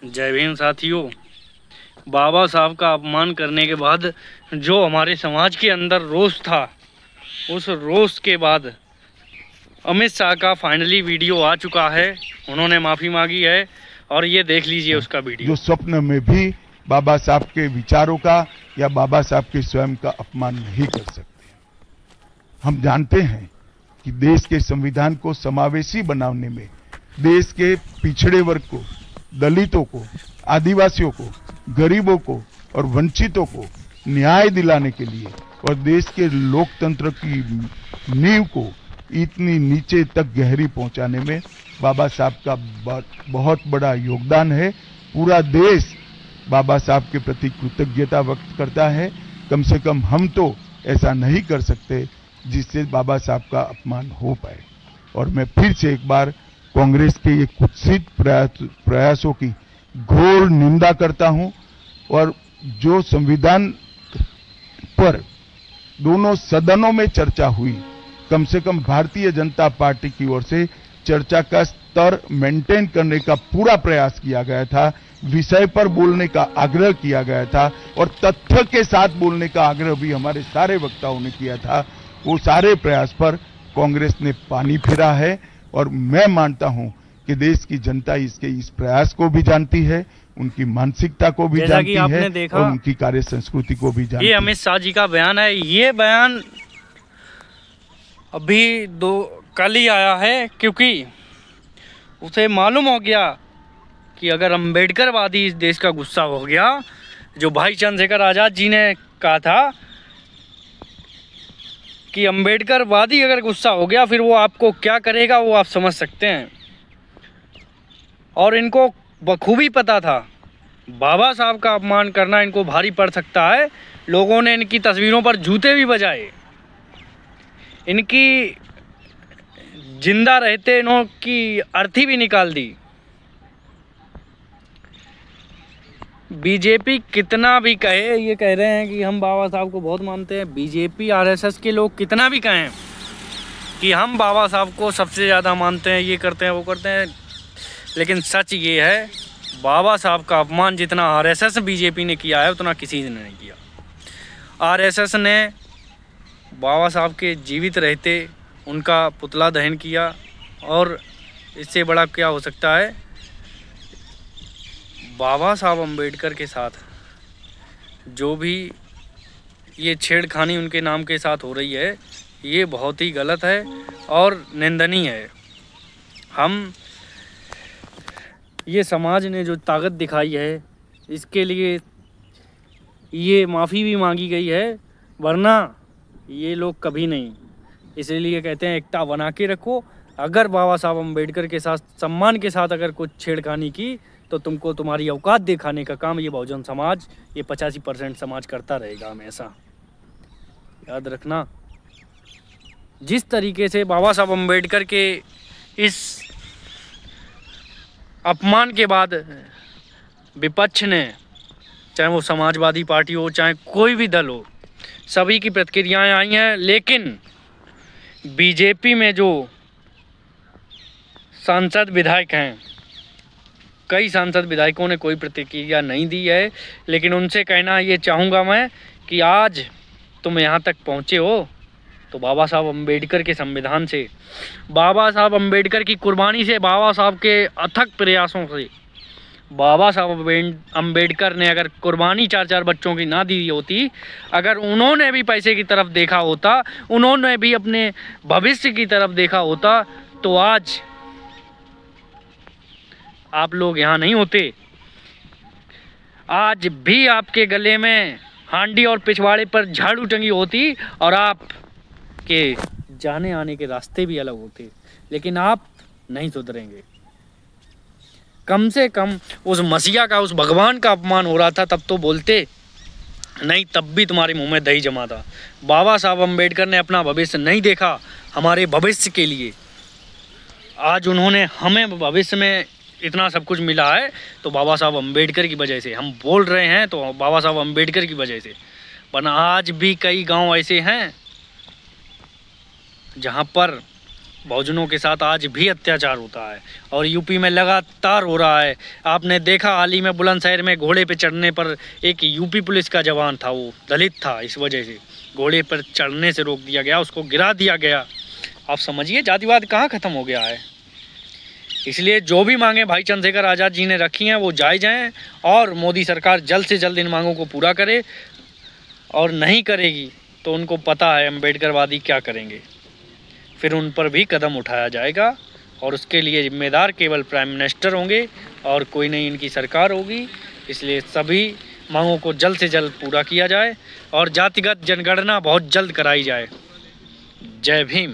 जय भीम साथियों। बाबा साहब का अपमान करने के बाद जो हमारे समाज के अंदर रोष था, उस रोष के बाद अमित शाह का फाइनली वीडियो आ चुका है। उन्होंने माफ़ी मांगी है और ये देख लीजिए उसका वीडियो। जो स्वप्न में भी बाबा साहब के विचारों का या बाबा साहब के स्वयं का अपमान नहीं कर सकते। हम जानते हैं कि देश के संविधान को समावेशी बनाने में देश के पिछड़े वर्ग को, दलितों को, आदिवासियों को, गरीबों को और वंचितों को न्याय दिलाने के लिए और देश के लोकतंत्र की नींव को इतनी नीचे तक गहरी पहुंचाने में बाबा साहब का बहुत बड़ा योगदान है। पूरा देश बाबा साहब के प्रति कृतज्ञता व्यक्त करता है। कम से कम हम तो ऐसा नहीं कर सकते जिससे बाबा साहब का अपमान हो पाए। और मैं फिर से एक बार कांग्रेस के ये कुत्सित प्रयासों की घोर निंदा करता हूं और जो संविधान पर दोनों सदनों में चर्चा हुई, कम से कम भारतीय जनता पार्टी की ओर से चर्चा का स्तर मेंटेन करने का पूरा प्रयास किया गया था, विषय पर बोलने का आग्रह किया गया था और तथ्य के साथ बोलने का आग्रह भी हमारे सारे वक्ताओं ने किया था। वो सारे प्रयास पर कांग्रेस ने पानी फेरा है और मैं मानता हूं कि देश की जनता इसके इस प्रयास को भी जानती है, उनकी मानसिकता को भी जानती है और उनकी कार्य संस्कृति को भी जानती है। ये अमित शाह जी का बयान है। ये बयान अभी कल ही आया है, क्योंकि उसे मालूम हो गया कि अगर अम्बेडकरवादी इस देश का गुस्सा हो गया, जो भाई चंद्रशेखर आज़ाद जी ने कहा था कि अम्बेडकरवादी अगर गुस्सा हो गया फिर वो आपको क्या करेगा, वो आप समझ सकते हैं। और इनको बखूबी पता था बाबा साहब का अपमान करना इनको भारी पड़ सकता है। लोगों ने इनकी तस्वीरों पर जूते भी बजाए, इनकी जिंदा रहते इनकी अर्थी भी निकाल दी। बीजेपी कितना भी कहे, ये कह रहे हैं कि हम बाबा साहब को बहुत मानते हैं। बीजेपी आरएसएस के लोग कितना भी कहें कि हम बाबा साहब को सबसे ज़्यादा मानते हैं, ये करते हैं, वो करते हैं, लेकिन सच ये है बाबा साहब का अपमान जितना आरएसएस बीजेपी ने किया है उतना किसी ने नहीं किया। आरएसएस ने बाबा साहब के जीवित रहते उनका पुतला दहन किया, और इससे बड़ा क्या हो सकता है। बाबा साहब अम्बेडकर के साथ जो भी ये छेड़खानी उनके नाम के साथ हो रही है, ये बहुत ही गलत है और निंदनीय है। हम ये समाज ने जो ताकत दिखाई है, इसके लिए ये माफ़ी भी मांगी गई है, वरना ये लोग कभी नहीं। इसलिए कहते हैं एकता बना के रखो। अगर बाबा साहब अम्बेडकर के साथ सम्मान के साथ अगर कुछ छेड़खानी की तो तुमको तुम्हारी औकात दिखाने का काम ये बहुजन समाज, ये 85% समाज करता रहेगा हमेशा। याद रखना, जिस तरीके से बाबा साहब अम्बेडकर के इस अपमान के बाद विपक्ष ने, चाहे वो समाजवादी पार्टी हो चाहे कोई भी दल हो, सभी की प्रतिक्रियाएं आई हैं। लेकिन बीजेपी में जो सांसद विधायक हैं, कई सांसद विधायकों ने कोई प्रतिक्रिया नहीं दी है, लेकिन उनसे कहना ये चाहूँगा मैं कि आज तुम यहाँ तक पहुँचे हो तो बाबा साहब अम्बेडकर के संविधान से, बाबा साहब अम्बेडकर की कुर्बानी से, बाबा साहब के अथक प्रयासों से, बाबा साहब अम्बेडकर ने अगर कुर्बानी 4-4 बच्चों की ना दी होती, अगर उन्होंने भी पैसे की तरफ देखा होता, उन्होंने भी अपने भविष्य की तरफ देखा होता, तो आज आप लोग यहाँ नहीं होते। आज भी आपके गले में हांडी और पिछवाड़े पर झाड़ू टंगी होती और आप के जाने आने के रास्ते भी अलग होते, लेकिन आप नहीं सुधरेंगे। कम से कम उस मसीहा का, उस भगवान का अपमान हो रहा था तब तो बोलते नहीं, तब भी तुम्हारे मुंह में दही जमा था। बाबा साहब अम्बेडकर ने अपना भविष्य नहीं देखा हमारे भविष्य के लिए। आज उन्होंने हमें भविष्य में इतना सब कुछ मिला है तो बाबा साहब अम्बेडकर की वजह से। हम बोल रहे हैं तो बाबा साहब अम्बेडकर की वजह से, वरना आज भी कई गांव ऐसे हैं जहां पर बहुजनों के साथ आज भी अत्याचार होता है और यूपी में लगातार हो रहा है। आपने देखा हाल ही में बुलंदशहर में घोड़े पे चढ़ने पर एक यूपी पुलिस का जवान था, वो दलित था, इस वजह से घोड़े पर चढ़ने से रोक दिया गया, उसको गिरा दिया गया। आप समझिए जातिवाद कहाँ ख़त्म हो गया है। इसलिए जो भी मांगे भाई चंद्रशेखर आज़ाद जी ने रखी हैं वो जायज़ हैं और मोदी सरकार जल्द से जल्द इन मांगों को पूरा करे, और नहीं करेगी तो उनको पता है अम्बेडकरवादी क्या करेंगे, फिर उन पर भी कदम उठाया जाएगा और उसके लिए जिम्मेदार केवल प्राइम मिनिस्टर होंगे और कोई नहीं इनकी सरकार होगी। इसलिए सभी मांगों को जल्द से जल्द पूरा किया जाए और जातिगत जनगणना बहुत जल्द कराई जाए। जय भीम।